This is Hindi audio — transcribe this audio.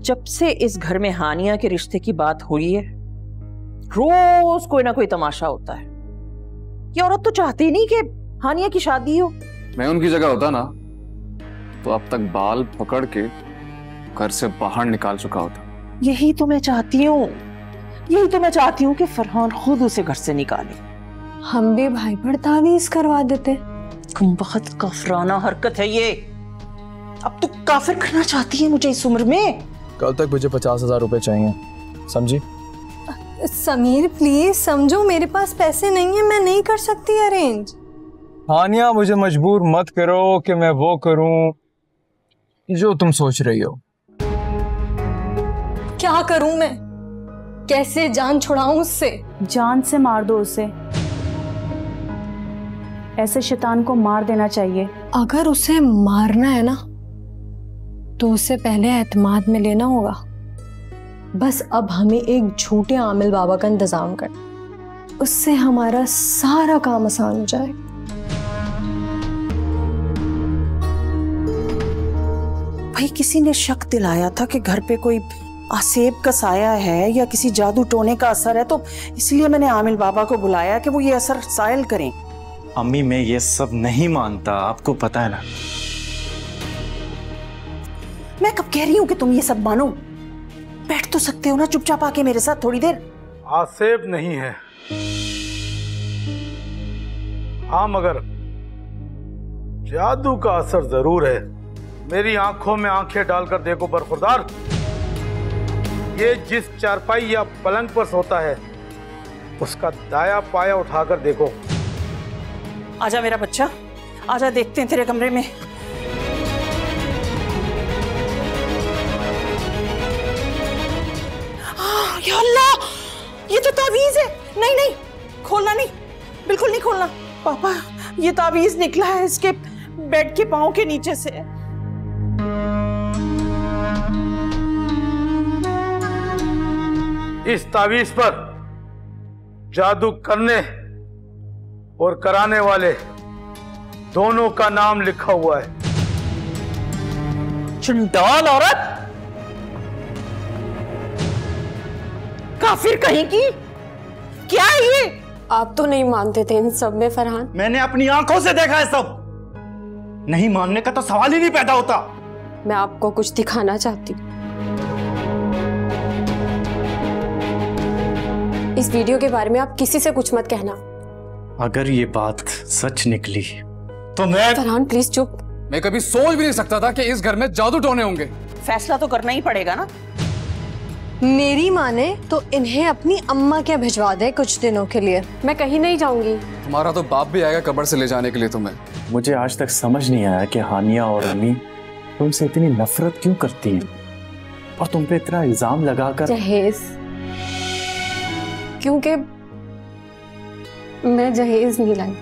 जब से इस घर में हानिया के रिश्ते की बात हुई है, रोज कोई ना कोई तमाशा होता है। ये औरत तो चाहती नहीं कि हानिया की शादी हो। मैं उनकी जगह होता ना तो अब तक बाल पकड़ के घर से बाहर निकाल चुका होता। यही तो मैं चाहती हूँ, यही तो मैं चाहती हूँ कि फरहान खुद उसे घर से निकाले। हम भी भाई पर तावीज करवा देते। बहुत काफराना हरकत है ये। अब तू काफिर करना चाहती है मुझे इस उम्र में? कल तक मुझे 50,000 रुपए चाहिए, समझी? समीर प्लीज समझो, मेरे पास पैसे नहीं है, मैं नहीं कर सकती अरेंज। हानिया मुझे मजबूर मत करो कि मैं वो करूं जो तुम सोच रही हो। क्या करूं मैं? कैसे जान छुड़ाऊं उससे? जान से मार दो उसे। ऐसे शैतान को मार देना चाहिए। अगर उसे मारना है ना तो उसे पहले एतमाद में लेना होगा। बस अब हमें एक झूठे आमिल बाबा का इंतजाम कर, उससे हमारा सारा काम आसान हो जाए। भाई किसी ने शक दिलाया था कि घर पे कोई आसेब का साया है या किसी जादू टोने का असर है, तो इसलिए मैंने आमिल बाबा को बुलाया कि वो ये असर सायल करें। अम्मी मैं ये सब नहीं मानता, आपको पता है ना। मैं कब कह रही हूँ कि तुम ये सब मानो? बैठ तो सकते हो ना चुपचाप आके मेरे साथ थोड़ी देर। आसेब नहीं है, हाँ मगर जादू का असर जरूर है। मेरी आंखों में आंखें डालकर देखो बरखुरदार, ये जिस चारपाई या पलंग पर सोता है उसका दाया पाया उठाकर देखो। आजा मेरा बच्चा, आजा, देखते हैं तेरे कमरे में। या अल्लाह, ये तो तावीज है। नहीं नहीं, खोलना नहीं, बिल्कुल नहीं खोलना। पापा ये तावीज निकला है इसके बेड के पांव के नीचे से। इस तावीज पर जादू करने और कराने वाले दोनों का नाम लिखा हुआ है। चंडाल औरत, काफिर कहीं की, क्या है ये? आप तो नहीं मानते थे इन सब में फरहान। मैंने अपनी आंखों से देखा है सब, नहीं मानने का तो सवाल ही नहीं पैदा होता। मैं आपको कुछ दिखाना चाहती हूँ। इस वीडियो के बारे में आप किसी से कुछ मत कहना। अगर ये बात सच निकली तो मैं... फरहान प्लीज चुप। मैं कभी सोच भी नहीं सकता था कि इस घर में जादू टोने होंगे। फैसला तो करना ही पड़ेगा ना। मेरी माने तो इन्हें अपनी अम्मा क्या भिजवा दे कुछ दिनों के लिए। मैं कहीं नहीं जाऊंगी। तुम्हारा तो बाप भी आएगा कब्र से ले जाने के लिए तुम्हें। मुझे आज तक समझ नहीं आया कि हानिया और अम्मी तुमसे इतनी नफरत क्यों करती हैं और तुम पे इतना इल्जाम लगाकर। जहेज, क्योंकि मैं जहेज नहीं लाई।